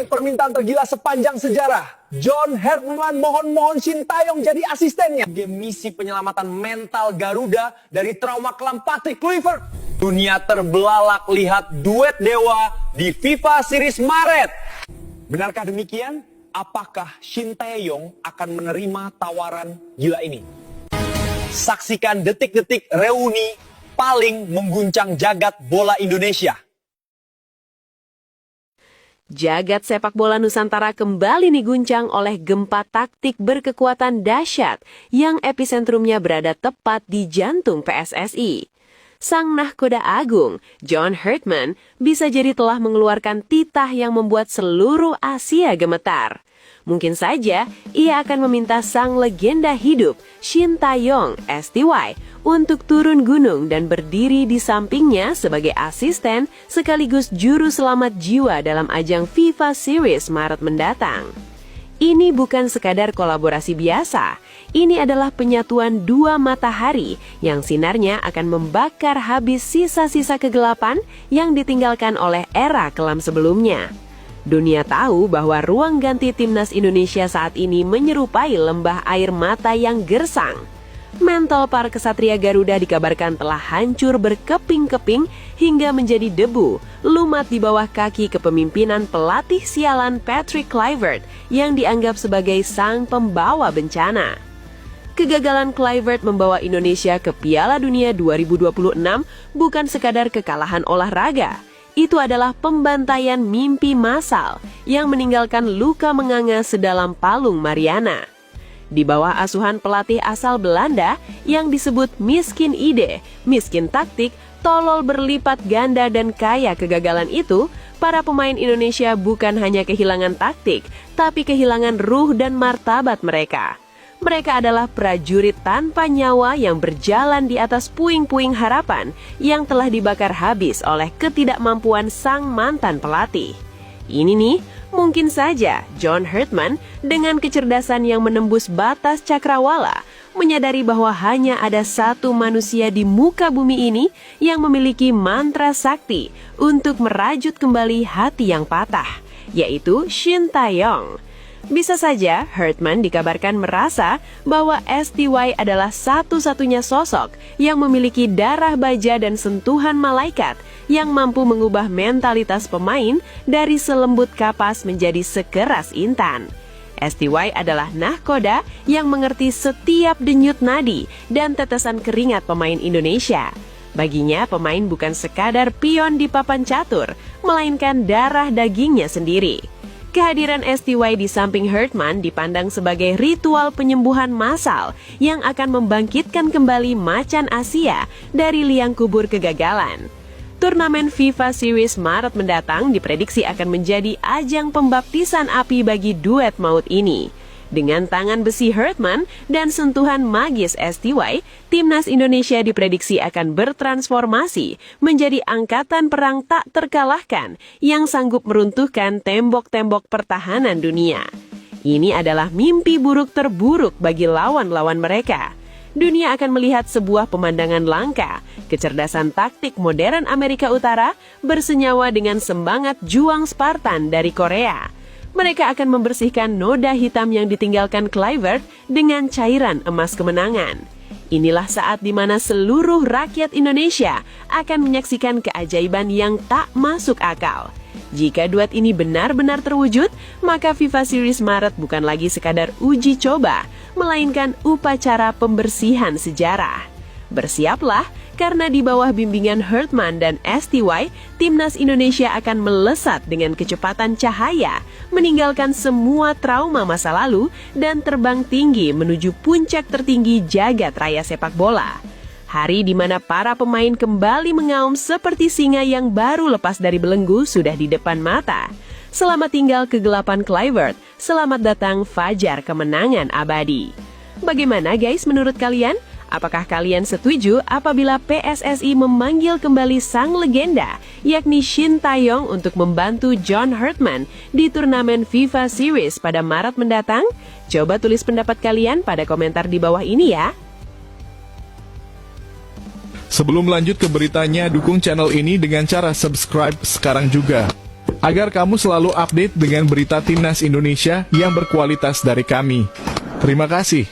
Permintaan tergila sepanjang sejarah. John Herdman mohon-mohon Shin Tae-yong jadi asistennya. Misi penyelamatan mental Garuda dari trauma kelam Patrick Kluivert. Dunia terbelalak lihat duet dewa di FIFA Series Maret. Benarkah demikian? Apakah Shin Tae-yong akan menerima tawaran gila ini? Saksikan detik-detik reuni paling mengguncang jagat bola Indonesia. Jagat sepak bola Nusantara kembali diguncang oleh gempa taktik berkekuatan dahsyat yang episentrumnya berada tepat di jantung PSSI. Sang nahkoda agung, John Herdman, bisa jadi telah mengeluarkan titah yang membuat seluruh Asia gemetar. Mungkin saja ia akan meminta sang legenda hidup, Shin Tae-yong, STY, untuk turun gunung dan berdiri di sampingnya sebagai asisten sekaligus juru selamat jiwa dalam ajang FIFA Series Maret mendatang. Ini bukan sekadar kolaborasi biasa, ini adalah penyatuan dua matahari yang sinarnya akan membakar habis sisa-sisa kegelapan yang ditinggalkan oleh era kelam sebelumnya. Dunia tahu bahwa ruang ganti timnas Indonesia saat ini menyerupai lembah air mata yang gersang. Mental para kesatria Garuda dikabarkan telah hancur berkeping-keping hingga menjadi debu, lumat di bawah kaki kepemimpinan pelatih sialan Patrick Kluivert yang dianggap sebagai sang pembawa bencana. Kegagalan Kluivert membawa Indonesia ke Piala Dunia 2026 bukan sekadar kekalahan olahraga. Itu adalah pembantaian mimpi massal yang meninggalkan luka menganga sedalam palung Mariana. Di bawah asuhan pelatih asal Belanda yang disebut miskin ide, miskin taktik, tolol berlipat ganda dan kaya kegagalan itu, para pemain Indonesia bukan hanya kehilangan taktik, tapi kehilangan ruh dan martabat mereka. Mereka adalah prajurit tanpa nyawa yang berjalan di atas puing-puing harapan yang telah dibakar habis oleh ketidakmampuan sang mantan pelatih. Ini nih, mungkin saja John Herdman dengan kecerdasan yang menembus batas cakrawala menyadari bahwa hanya ada satu manusia di muka bumi ini yang memiliki mantra sakti untuk merajut kembali hati yang patah, yaitu Shin Tae-yong. Bisa saja Herdman dikabarkan merasa bahwa STY adalah satu-satunya sosok yang memiliki darah baja dan sentuhan malaikat yang mampu mengubah mentalitas pemain dari selembut kapas menjadi sekeras intan. STY adalah nahkoda yang mengerti setiap denyut nadi dan tetesan keringat pemain Indonesia. Baginya pemain bukan sekadar pion di papan catur, melainkan darah dagingnya sendiri. Kehadiran STY di samping Herdman dipandang sebagai ritual penyembuhan massal yang akan membangkitkan kembali macan Asia dari liang kubur kegagalan. Turnamen FIFA Series Maret mendatang diprediksi akan menjadi ajang pembaptisan api bagi duet maut ini. Dengan tangan besi Herdman dan sentuhan magis STY, timnas Indonesia diprediksi akan bertransformasi menjadi angkatan perang tak terkalahkan yang sanggup meruntuhkan tembok-tembok pertahanan dunia. Ini adalah mimpi buruk terburuk bagi lawan-lawan mereka. Dunia akan melihat sebuah pemandangan langka, kecerdasan taktik modern Amerika Utara bersenyawa dengan semangat juang Spartan dari Korea. Mereka akan membersihkan noda hitam yang ditinggalkan Kluivert dengan cairan emas kemenangan. Inilah saat di mana seluruh rakyat Indonesia akan menyaksikan keajaiban yang tak masuk akal. Jika duet ini benar-benar terwujud, maka FIFA Series Maret bukan lagi sekadar uji coba, melainkan upacara pembersihan sejarah. Bersiaplah, karena di bawah bimbingan Herdman dan STY, timnas Indonesia akan melesat dengan kecepatan cahaya, meninggalkan semua trauma masa lalu dan terbang tinggi menuju puncak tertinggi jagat raya sepak bola. Hari di mana para pemain kembali mengaum seperti singa yang baru lepas dari belenggu sudah di depan mata. Selamat tinggal kegelapan Kluivert, selamat datang fajar kemenangan abadi. Bagaimana guys menurut kalian? Apakah kalian setuju apabila PSSI memanggil kembali sang legenda, yakni Shin Tae-yong untuk membantu John Herdman di turnamen FIFA Series pada Maret mendatang? Coba tulis pendapat kalian pada komentar di bawah ini ya. Sebelum lanjut ke beritanya, dukung channel ini dengan cara subscribe sekarang juga. agar kamu selalu update dengan berita Timnas Indonesia yang berkualitas dari kami. Terima kasih.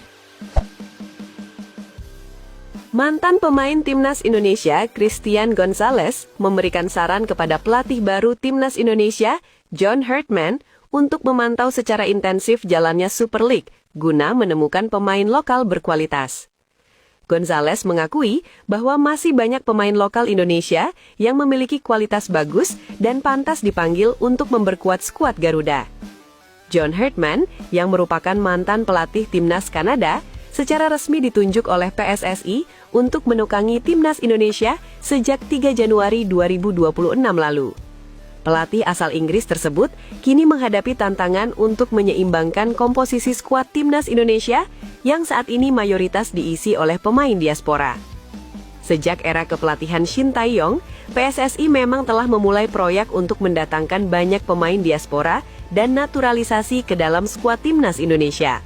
Mantan pemain Timnas Indonesia, Christian Gonzalez, memberikan saran kepada pelatih baru Timnas Indonesia, John Herdman, untuk memantau secara intensif jalannya Super League, guna menemukan pemain lokal berkualitas. Gonzalez mengakui bahwa masih banyak pemain lokal Indonesia yang memiliki kualitas bagus dan pantas dipanggil untuk memperkuat skuad Garuda. John Herdman, yang merupakan mantan pelatih Timnas Kanada, secara resmi ditunjuk oleh PSSI untuk menukangi Timnas Indonesia sejak 3 Januari 2026 lalu. Pelatih asal Inggris tersebut kini menghadapi tantangan untuk menyeimbangkan komposisi skuad Timnas Indonesia yang saat ini mayoritas diisi oleh pemain diaspora. Sejak era kepelatihan Shin Tae-yong, PSSI memang telah memulai proyek untuk mendatangkan banyak pemain diaspora dan naturalisasi ke dalam skuad Timnas Indonesia.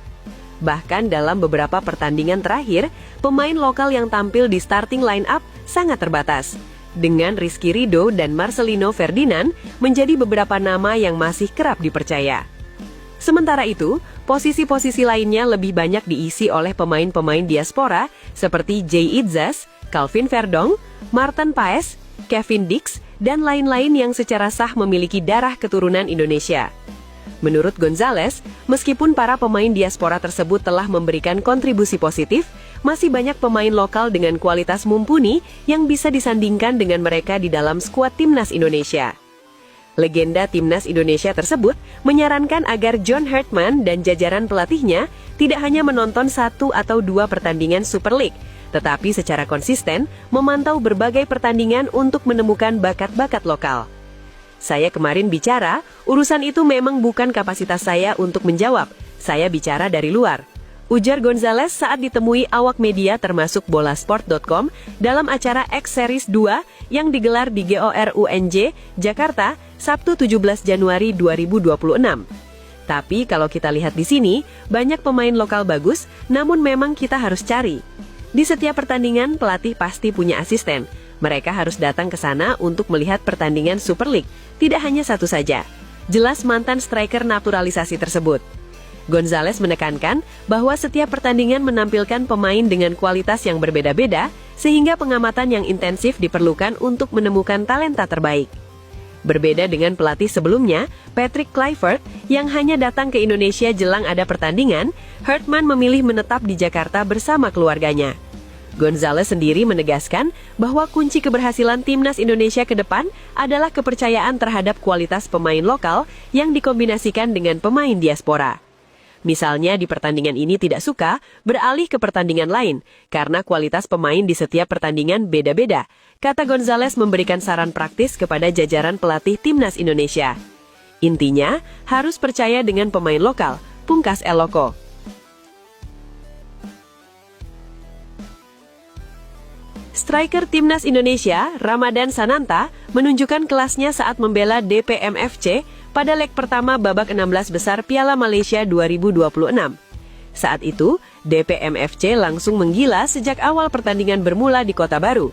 Bahkan dalam beberapa pertandingan terakhir, pemain lokal yang tampil di starting line-up sangat terbatas, dengan Rizky Ridho dan Marcelino Ferdinand menjadi beberapa nama yang masih kerap dipercaya. Sementara itu, posisi-posisi lainnya lebih banyak diisi oleh pemain-pemain diaspora seperti Jay Itzas, Calvin Verdong, Martin Paes, Kevin Dix, dan lain-lain yang secara sah memiliki darah keturunan Indonesia. Menurut Gonzalez, meskipun para pemain diaspora tersebut telah memberikan kontribusi positif, masih banyak pemain lokal dengan kualitas mumpuni yang bisa disandingkan dengan mereka di dalam skuad Timnas Indonesia. Legenda Timnas Indonesia tersebut menyarankan agar John Herdman dan jajaran pelatihnya tidak hanya menonton 1 atau 2 pertandingan Super League, tetapi secara konsisten memantau berbagai pertandingan untuk menemukan bakat-bakat lokal. Saya kemarin bicara, urusan itu memang bukan kapasitas saya untuk menjawab. Saya bicara dari luar. Ujar Gonzalez saat ditemui awak media termasuk bolasport.com dalam acara X Series 2 yang digelar di GORUNJ, Jakarta, Sabtu 17 Januari 2026. Tapi kalau kita lihat di sini, banyak pemain lokal bagus, namun memang kita harus cari. Di setiap pertandingan, pelatih pasti punya asisten. Mereka harus datang ke sana untuk melihat pertandingan Super League, tidak hanya satu saja. Jelas mantan striker naturalisasi tersebut. Gonzalez menekankan bahwa setiap pertandingan menampilkan pemain dengan kualitas yang berbeda-beda, sehingga pengamatan yang intensif diperlukan untuk menemukan talenta terbaik. Berbeda dengan pelatih sebelumnya, Patrick Kluivert, yang hanya datang ke Indonesia jelang ada pertandingan, Herdman memilih menetap di Jakarta bersama keluarganya. Gonzalez sendiri menegaskan bahwa kunci keberhasilan Timnas Indonesia ke depan adalah kepercayaan terhadap kualitas pemain lokal yang dikombinasikan dengan pemain diaspora. Misalnya di pertandingan ini tidak suka, beralih ke pertandingan lain, karena kualitas pemain di setiap pertandingan beda-beda, kata Gonzalez memberikan saran praktis kepada jajaran pelatih Timnas Indonesia. Intinya, harus percaya dengan pemain lokal, pungkas Eloko. Striker Timnas Indonesia, Ramadan Sananta, menunjukkan kelasnya saat membela DPM FC pada leg pertama babak 16 besar Piala Malaysia 2026. Saat itu, DPM FC langsung menggila sejak awal pertandingan bermula di Kota Baru.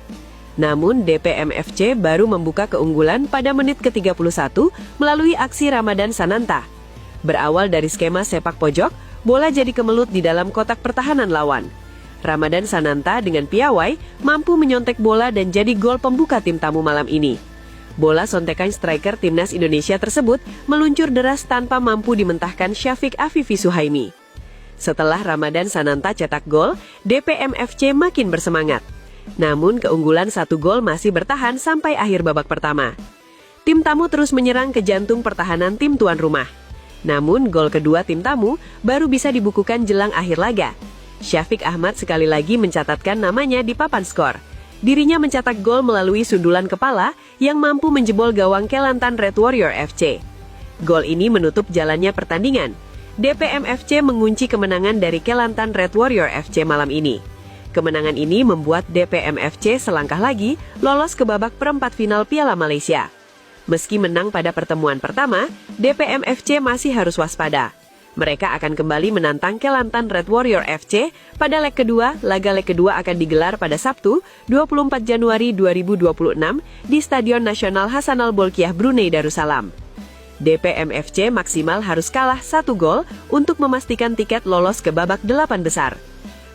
Namun, DPM FC baru membuka keunggulan pada menit ke-31 melalui aksi Ramadan Sananta. Berawal dari skema sepak pojok, bola jadi kemelut di dalam kotak pertahanan lawan. Ramadan Sananta dengan piawai mampu menyontek bola dan jadi gol pembuka tim tamu malam ini. Bola sontekan striker Timnas Indonesia tersebut meluncur deras tanpa mampu dimentahkan Syafiq Afifi Suhaimi. Setelah Ramadan Sananta cetak gol, DPM FC makin bersemangat. Namun keunggulan 1 gol masih bertahan sampai akhir babak pertama. Tim tamu terus menyerang ke jantung pertahanan tim tuan rumah. Namun gol kedua tim tamu baru bisa dibukukan jelang akhir laga. Syafiq Ahmad sekali lagi mencatatkan namanya di papan skor. Dirinya mencetak gol melalui sundulan kepala yang mampu menjebol gawang Kelantan Red Warrior FC. Gol ini menutup jalannya pertandingan. DPM FC mengunci kemenangan dari Kelantan Red Warrior FC malam ini. Kemenangan ini membuat DPM FC selangkah lagi lolos ke babak perempat final Piala Malaysia. Meski menang pada pertemuan pertama, DPM FC masih harus waspada. Mereka akan kembali menantang Kelantan Red Warrior FC pada leg kedua. Laga leg kedua akan digelar pada Sabtu, 24 Januari 2026 di Stadion Nasional Hassanal Bolkiah, Brunei Darussalam. DPM FC maksimal harus kalah 1 gol untuk memastikan tiket lolos ke babak 8 besar.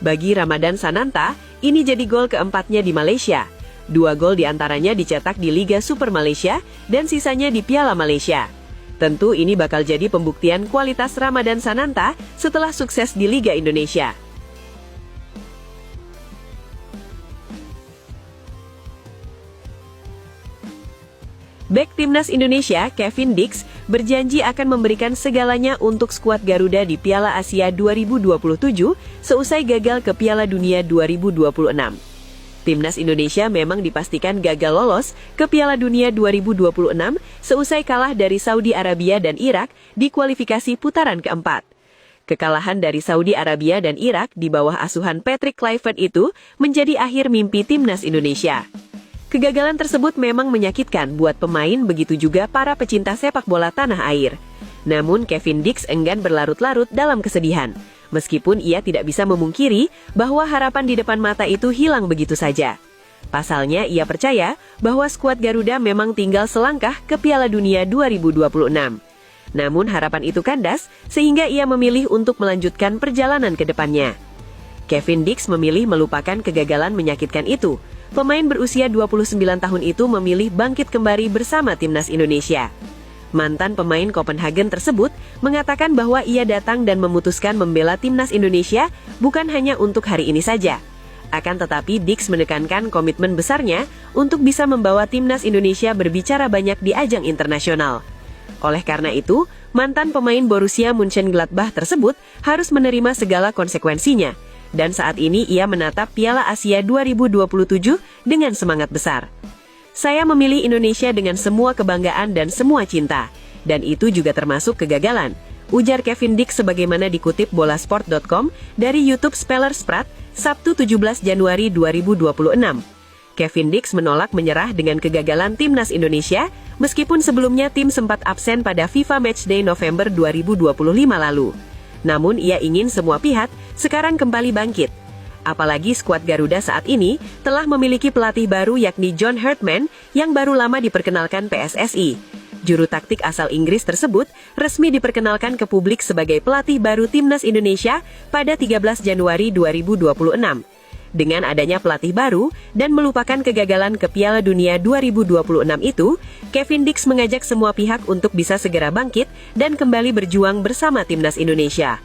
Bagi Ramadan Sananta, ini jadi gol keempatnya di Malaysia. 2 gol diantaranya dicetak di Liga Super Malaysia dan sisanya di Piala Malaysia. Tentu ini bakal jadi pembuktian kualitas Ramadan Sananta setelah sukses di Liga Indonesia. Bek Timnas Indonesia, Kevin Dix, berjanji akan memberikan segalanya untuk skuad Garuda di Piala Asia 2027 seusai gagal ke Piala Dunia 2026. Timnas Indonesia memang dipastikan gagal lolos ke Piala Dunia 2026 seusai kalah dari Saudi Arabia dan Irak di kualifikasi putaran keempat. Kekalahan dari Saudi Arabia dan Irak di bawah asuhan Patrick Kluivert itu menjadi akhir mimpi Timnas Indonesia. Kegagalan tersebut memang menyakitkan buat pemain, begitu juga para pecinta sepak bola tanah air. Namun Kevin Dix enggan berlarut-larut dalam kesedihan, meskipun ia tidak bisa memungkiri bahwa harapan di depan mata itu hilang begitu saja. Pasalnya ia percaya bahwa skuad Garuda memang tinggal selangkah ke Piala Dunia 2026. Namun harapan itu kandas sehingga ia memilih untuk melanjutkan perjalanan ke depannya. Kevin Dix memilih melupakan kegagalan menyakitkan itu. Pemain berusia 29 tahun itu memilih bangkit kembali bersama Timnas Indonesia. Mantan pemain Copenhagen tersebut mengatakan bahwa ia datang dan memutuskan membela Timnas Indonesia bukan hanya untuk hari ini saja. Akan tetapi Dix menekankan komitmen besarnya untuk bisa membawa Timnas Indonesia berbicara banyak di ajang internasional. Oleh karena itu, mantan pemain Borussia Mönchengladbach tersebut harus menerima segala konsekuensinya. Dan saat ini ia menatap Piala Asia 2027 dengan semangat besar. Saya memilih Indonesia dengan semua kebanggaan dan semua cinta. Dan itu juga termasuk kegagalan, ujar Kevin Dix sebagaimana dikutip bolasport.com dari YouTube Speler Sprat, Sabtu 17 Januari 2026. Kevin Dix menolak menyerah dengan kegagalan Timnas Indonesia, meskipun sebelumnya tim sempat absen pada FIFA Matchday November 2025 lalu. Namun ia ingin semua pihak sekarang kembali bangkit. Apalagi skuad Garuda saat ini telah memiliki pelatih baru yakni John Herdman yang baru lama diperkenalkan PSSI. Juru taktik asal Inggris tersebut resmi diperkenalkan ke publik sebagai pelatih baru Timnas Indonesia pada 13 Januari 2026. Dengan adanya pelatih baru dan melupakan kegagalan ke Piala Dunia 2026 itu, Kevin Dix mengajak semua pihak untuk bisa segera bangkit dan kembali berjuang bersama Timnas Indonesia.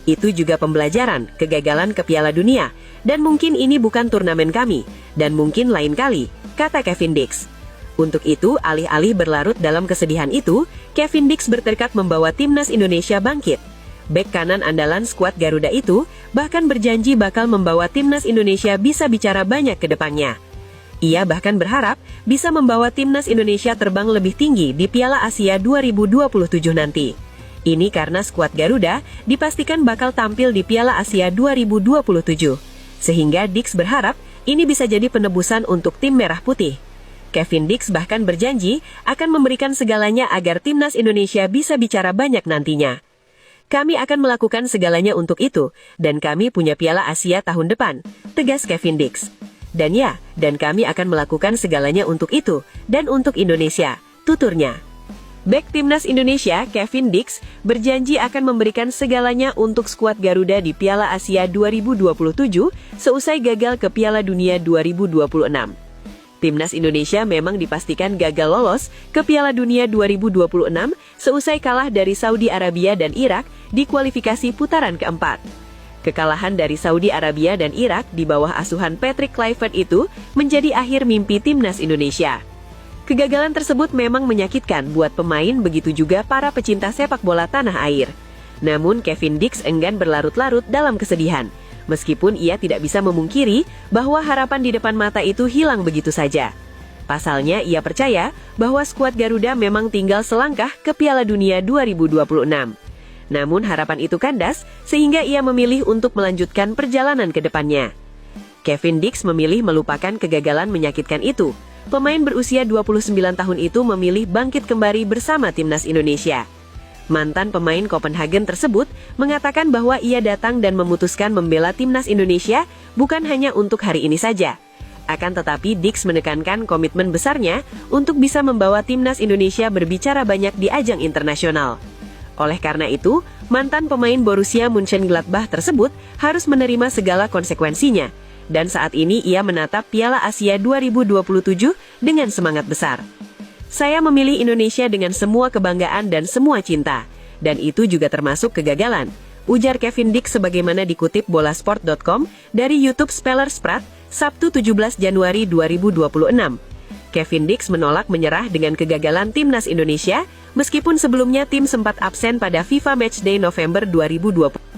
Itu juga pembelajaran kegagalan ke Piala Dunia, dan mungkin ini bukan turnamen kami, dan mungkin lain kali, kata Kevin Dix. Untuk itu, alih-alih berlarut dalam kesedihan itu, Kevin Dix bertekad membawa Timnas Indonesia bangkit. Bek kanan andalan skuad Garuda itu bahkan berjanji bakal membawa Timnas Indonesia bisa bicara banyak ke depannya. Ia bahkan berharap bisa membawa Timnas Indonesia terbang lebih tinggi di Piala Asia 2027 nanti. Ini karena skuad Garuda dipastikan bakal tampil di Piala Asia 2027. Sehingga Dix berharap ini bisa jadi penebusan untuk tim merah putih. Kevin Dix bahkan berjanji akan memberikan segalanya agar Timnas Indonesia bisa bicara banyak nantinya. Kami akan melakukan segalanya untuk itu, dan kami punya Piala Asia tahun depan, tegas Kevin Dix. Dan kami akan melakukan segalanya untuk itu, dan untuk Indonesia, tuturnya. Bek Timnas Indonesia, Kevin Dix, berjanji akan memberikan segalanya untuk skuad Garuda di Piala Asia 2027, seusai gagal ke Piala Dunia 2026. Timnas Indonesia memang dipastikan gagal lolos ke Piala Dunia 2026 seusai kalah dari Saudi Arabia dan Irak di kualifikasi putaran keempat. Kekalahan dari Saudi Arabia dan Irak di bawah asuhan Patrick Kluivert itu menjadi akhir mimpi Timnas Indonesia. Kegagalan tersebut memang menyakitkan buat pemain, begitu juga para pecinta sepak bola tanah air. Namun Kevin Dix enggan berlarut-larut dalam kesedihan. Meskipun ia tidak bisa memungkiri bahwa harapan di depan mata itu hilang begitu saja. Pasalnya ia percaya bahwa skuad Garuda memang tinggal selangkah ke Piala Dunia 2026. Namun harapan itu kandas sehingga ia memilih untuk melanjutkan perjalanan ke depannya. Kevin Dix memilih melupakan kegagalan menyakitkan itu. Pemain berusia 29 tahun itu memilih bangkit kembali bersama Timnas Indonesia. Mantan pemain Copenhagen tersebut mengatakan bahwa ia datang dan memutuskan membela Timnas Indonesia bukan hanya untuk hari ini saja. Akan tetapi Dix menekankan komitmen besarnya untuk bisa membawa timnas Indonesia berbicara banyak di ajang internasional. Oleh karena itu, mantan pemain Borussia Mönchengladbach tersebut harus menerima segala konsekuensinya, dan saat ini ia menatap Piala Asia 2027 dengan semangat besar. Saya memilih Indonesia dengan semua kebanggaan dan semua cinta, dan itu juga termasuk kegagalan, ujar Kevin Dix sebagaimana dikutip bolasport.com dari YouTube Speler Sprat, Sabtu 17 Januari 2026. Kevin Dix menolak menyerah dengan kegagalan timnas Indonesia, meskipun sebelumnya tim sempat absen pada FIFA Matchday November 2020.